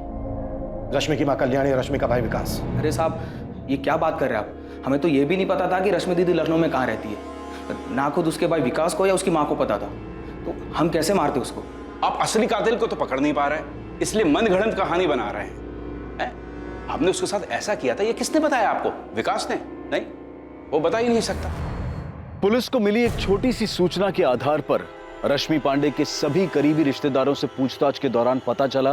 रश्मि की मां कल्याणी और रश्मि का भाई विकास। अरे साहब, ये क्या बात कर रहे हैं आप? हमें तो ये भी नहीं पता था कि रश्मि दीदी लखनऊ में कहाँ रहती है। ना खुद उसके भाई विकास को या उसकी माँ को पता था, तो हम कैसे मारते उसको? आप असली कातिल को तो पकड़ नहीं पा रहे, इसलिए मनगढ़ंत कहानी बना रहे हैं। हमने उसके साथ ऐसा किया था, ये किसने बताया आपको? विकास ने? नहीं, वो बता ही नहीं सकता। पुलिस को मिली एक छोटी सी सूचना के आधार पर रश्मि पांडे के सभी करीबी रिश्तेदारों से पूछताछ के दौरान पता चला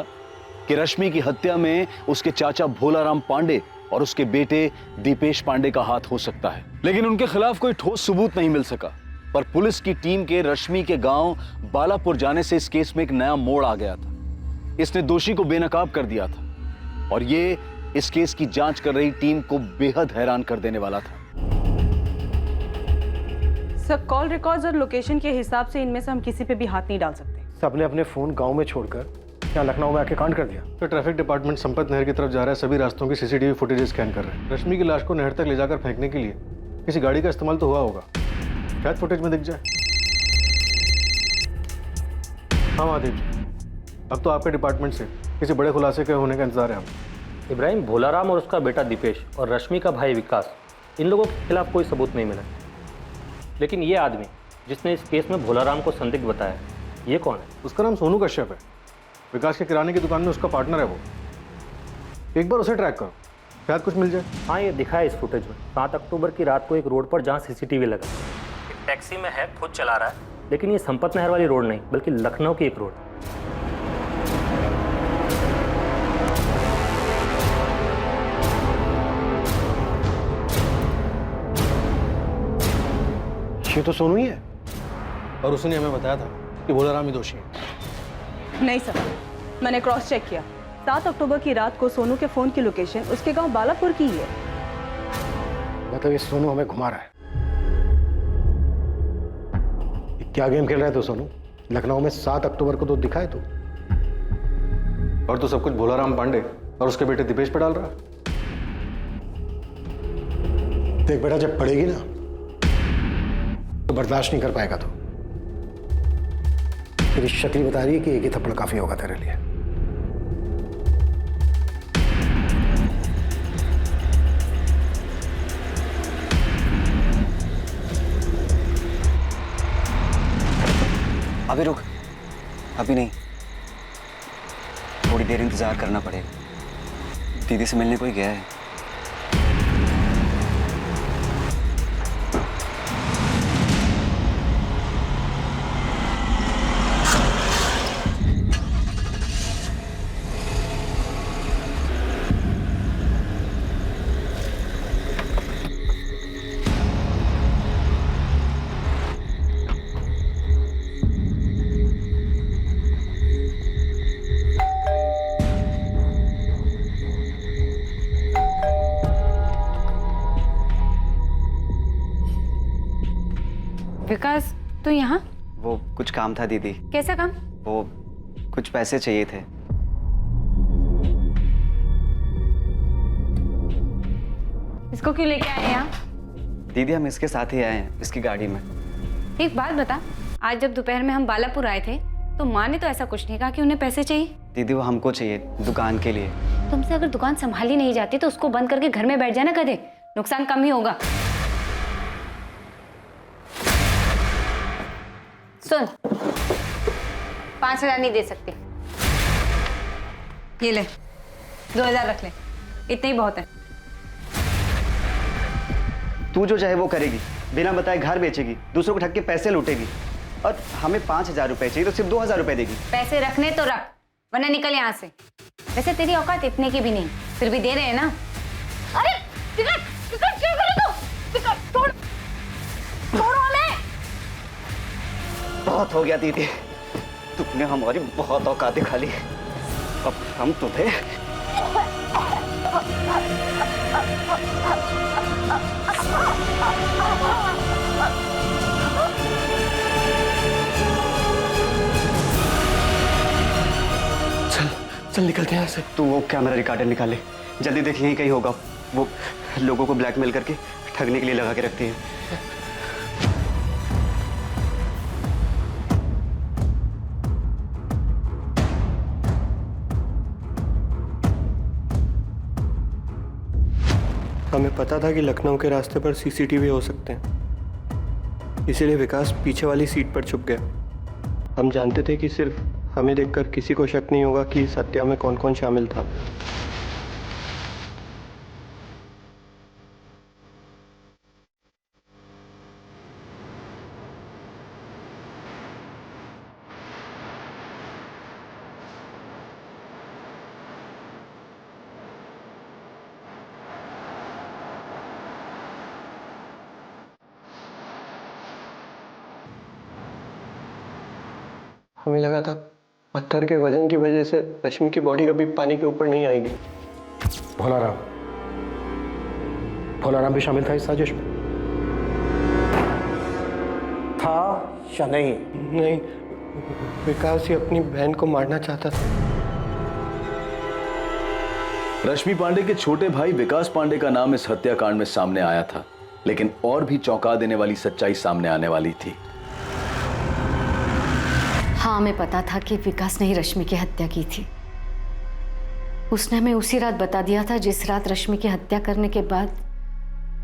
कि रश्मि की हत्या में उसके चाचा भोलाराम पांडे और उसके बेटे दीपेश पांडे का हाथ हो सकता है, लेकिन उनके खिलाफ कोई ठोस सबूत नहीं मिल सका। पर पुलिस की टीम के रश्मि के गांव बालापुर जाने से इस केस में एक नया मोड़ आ गया था। इसने दोषी को बेनकाब कर दिया था और ये इस केस की जांच कर रही टीम को बेहद हैरान कर देने वाला था। सर, कॉल रिकॉर्ड्स और लोकेशन के हिसाब से इनमें से हम किसी पे भी हाथ नहीं डाल सकते। सबने अपने फोन गांव में छोड़कर यहाँ लखनऊ में आके कांड कर दिया। तो ट्रैफिक डिपार्टमेंट संपत नहर की तरफ जा रहा है, सभी रास्तों की सीसीटीवी फुटेज स्कैन कर रहे हैं। रश्मि की लाश को नहर तक ले जाकर फेंकने के लिए किसी गाड़ी का इस्तेमाल तो हुआ होगा, शायद फुटेज में दिख जाए। हाँ महादेव जी, अब तो आपके डिपार्टमेंट से किसी बड़े खुलासे के होने का इंतजार है हमें। इब्राहिम, भोलाराम और उसका बेटा दीपेश और रश्मि का भाई विकास, इन लोगों के खिलाफ कोई सबूत नहीं मिला, लेकिन ये आदमी जिसने इस केस में भोलाराम को संदिग्ध बताया, ये कौन है? उसका नाम सोनू कश्यप है। विकास के किराने की दुकान में उसका पार्टनर है वो। एक बार उसे ट्रैक करो, शायद कुछ मिल जाए। हाँ, ये दिखा है इस फुटेज में। 7 अक्टूबर की रात को एक रोड पर जहाँ सीसीटीवी लगा, एक टैक्सी में है, खुद चला रहा है, लेकिन ये संपत नहर वाली रोड नहीं बल्कि लखनऊ की एक रोड। ये तो सोनू ही है और उसने हमें बताया था कि भोलाराम ही दोषी है। नहीं सर, मैंने क्रॉस चेक किया। 7 अक्टूबर की रात को सोनू के फोन की लोकेशन उसके गांव बालापुर की ही है। मतलब ये सोनू हमें घुमा रहा है। ये क्या गेम खेल रहा है तू सोनू? लखनऊ में 7 अक्टूबर को तो दिखा है तू, और तू सब कुछ भोलाराम पांडे और उसके बेटे दीपेश पे डाल रहा। देख बेटा, जब पड़ेगी ना तो बर्दाश्त नहीं कर पाएगा। तो तेरी शक्ल बता रही है कि एक ही थप्पड़ काफी होगा तेरे लिए। अभी रुक, अभी नहीं, थोड़ी देर इंतजार करना पड़ेगा। दीदी से मिलने कोई गया है। विकास, तू यहाँ? वो कुछ काम था दीदी। कैसा काम? वो कुछ पैसे चाहिए थे। इसको क्यों लेके आए यहाँ? दीदी, हम इसके साथ ही आए हैं, इसकी गाड़ी में। एक बात बता, आज जब दोपहर में हम बालापुर आए थे तो माँ ने तो ऐसा कुछ नहीं कहा कि उन्हें पैसे चाहिए। दीदी, वो हमको चाहिए दुकान के लिए। तुमसे अगर दुकान संभाली नहीं जाती तो उसको बंद करके घर में बैठ जाना, कदे नुकसान कम ही होगा। सुन, 5,000 नहीं दे सकती। ये ले, 2,000 रख ले, इतने ही बहुत है। तू जो चाहे वो करेगी, बिना बताए घर बेचेगी, दूसरों को ठग के पैसे लूटेगी, और हमें 5,000 रुपए चाहिए तो सिर्फ 2,000 रुपए देगी। पैसे रखने तो रख, वरना निकल यहाँ से। वैसे तेरी औकात इतने की भी नहीं, फिर भी दे रहे हैं ना। अरे टिकट क्या कर रहे हो? टिकट छोड़ो हमें। बहुत हो गया दीदी, तुमने हमारी बहुत औकात दिखा ली। अब हम तुम्हें चल निकलते हैं यहाँ से। तू वो कैमरा रिकॉर्डर निकाले, जल्दी देख, यहीं कहीं होगा। वो लोगों को ब्लैकमेल करके ठगने के लिए लगा के रखते हैं। हमें पता था कि लखनऊ के रास्ते पर सीसीटीवी हो सकते हैं, इसीलिए विकास पीछे वाली सीट पर छुप गया। हम जानते थे कि सिर्फ हमें देखकर किसी को शक नहीं होगा कि इस हत्या में कौन कौन शामिल था। हमें लगा था पत्थर के वजन की वजह से रश्मि की बॉडी कभी पानी के ऊपर नहीं आएगी। भोलाराम भी शामिल था इस साजिश में? था या नहीं? नहीं, विकास ही अपनी बहन को मारना चाहता था। रश्मि पांडे के छोटे भाई विकास पांडे का नाम इस हत्याकांड में सामने आया था, लेकिन और भी चौंका देने वाली सच्चाई सामने आने वाली थी। हाँ, हमें पता था कि विकास ने ही रश्मि की हत्या की थी। उसने हमें उसी रात बता दिया था जिस रात रश्मि की हत्या करने के बाद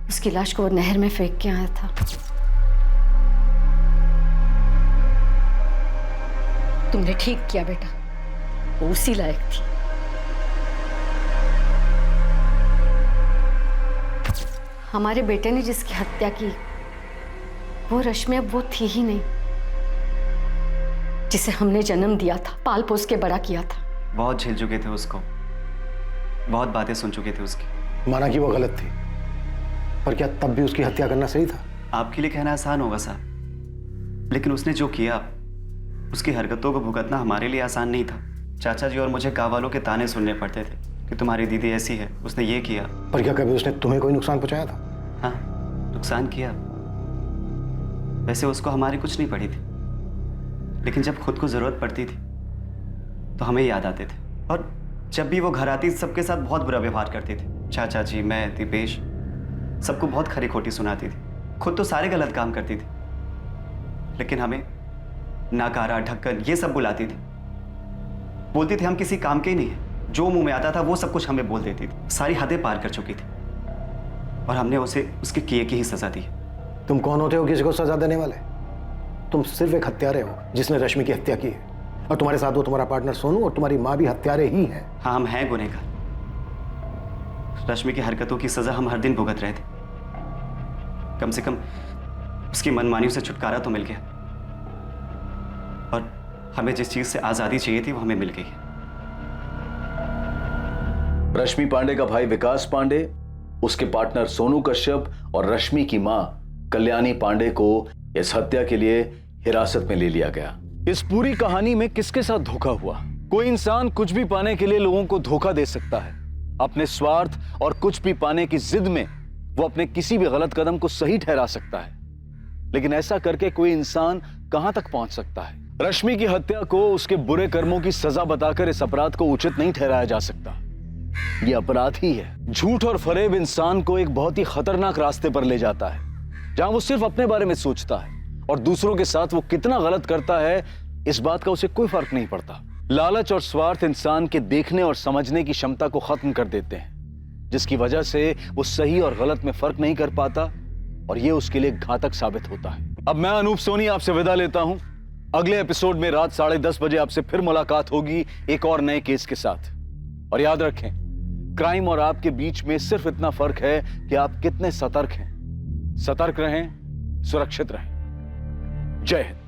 उसकी लाश को वो नहर में फेंक के आया था। तुमने ठीक किया बेटा, वो उसी लायक थी। हमारे बेटे ने जिसकी हत्या की वो रश्मि अब वो थी ही नहीं जिसे हमने जन्म दिया था, पाल पोस के बड़ा किया था। बहुत झेल चुके थे उसको, बहुत बातें सुन चुके थे उसकी। माना कि वो गलत थी, पर क्या तब भी उसकी हत्या करना सही था? आपके लिए कहना आसान होगा साहब, लेकिन उसने जो किया, उसकी हरकतों को भुगतना हमारे लिए आसान नहीं था। चाचा जी और मुझे गाँव वालों के ताने सुनने पड़ते थे कि तुम्हारी दीदी ऐसी है, उसने ये किया। पर क्या कभी उसने तुम्हें कोई नुकसान पहुंचाया था? हाँ, नुकसान किया। वैसे उसको हमारी कुछ नहीं पड़ी थी, लेकिन जब खुद को जरूरत पड़ती थी तो हमें याद आते थे। और जब भी वो घर आती सबके साथ बहुत बुरा व्यवहार करती थी। चाचा जी, मैं, दीपेश, सबको बहुत खरी खोटी सुनाती थी। खुद तो सारे गलत काम करती थी, लेकिन हमें नाकारा, ढक्कन ये सब बुलाती थी। बोलती थी हम किसी काम के ही नहीं है। जो मुंह में आता था वो सब कुछ हमें बोल देती थी। सारी हदें पार कर चुकी थी और हमने उसे उसके किए की ही सजा दी। तुम कौन होते हो किसी को सजा देने वाले? तुम सिर्फ एक हत्यारे हो जिसने रश्मि की हत्या की है, और तुम्हारे साथ वो तुम्हारा पार्टनर सोनू और तुम्हारी माँ भी हत्यारे ही हैं। हाँ, हम हैं गुनहगार। रश्मि की हरकतों की सजा हम हर दिन भुगत रहे थे। कम से कम उसकी मनमानियों से छुटकारा तो मिल गया, और हमें जिस चीज से आजादी चाहिए थी वो हमें मिल गई। रश्मि पांडे का भाई विकास पांडे, उसके पार्टनर सोनू कश्यप और रश्मि की मां कल्याणी पांडे को इस हत्या के लिए हिरासत में ले लिया गया। इस पूरी कहानी में किसके साथ धोखा हुआ? कोई इंसान कुछ भी पाने के लिए लोगों को धोखा दे सकता है। अपने स्वार्थ और कुछ भी पाने की जिद में वो अपने किसी भी गलत कदम को सही ठहरा सकता है, लेकिन ऐसा करके कोई इंसान कहां तक पहुंच सकता है? रश्मि की हत्या को उसके बुरे कर्मों की सजा बताकर इस अपराध को उचित नहीं ठहराया जा सकता। यह अपराध ही है। झूठ और फरेब इंसान को एक बहुत ही खतरनाक रास्ते पर ले जाता है, जहां वो सिर्फ अपने बारे में सोचता है और दूसरों के साथ वो कितना गलत करता है इस बात का उसे कोई फर्क नहीं पड़ता। लालच और स्वार्थ इंसान के देखने और समझने की क्षमता को खत्म कर देते हैं, जिसकी वजह से वो सही और गलत में फर्क नहीं कर पाता, और ये उसके लिए घातक साबित होता है। अब मैं अनूप सोनी आपसे विदा लेता हूं। अगले एपिसोड में रात 10:30 बजे आपसे फिर मुलाकात होगी एक और नए केस के साथ। और याद रखें, क्राइम और आपके बीच में सिर्फ इतना फर्क है कि आप कितने सतर्क हैं। सतर्क रहें, सुरक्षित रहें। जय हिंद।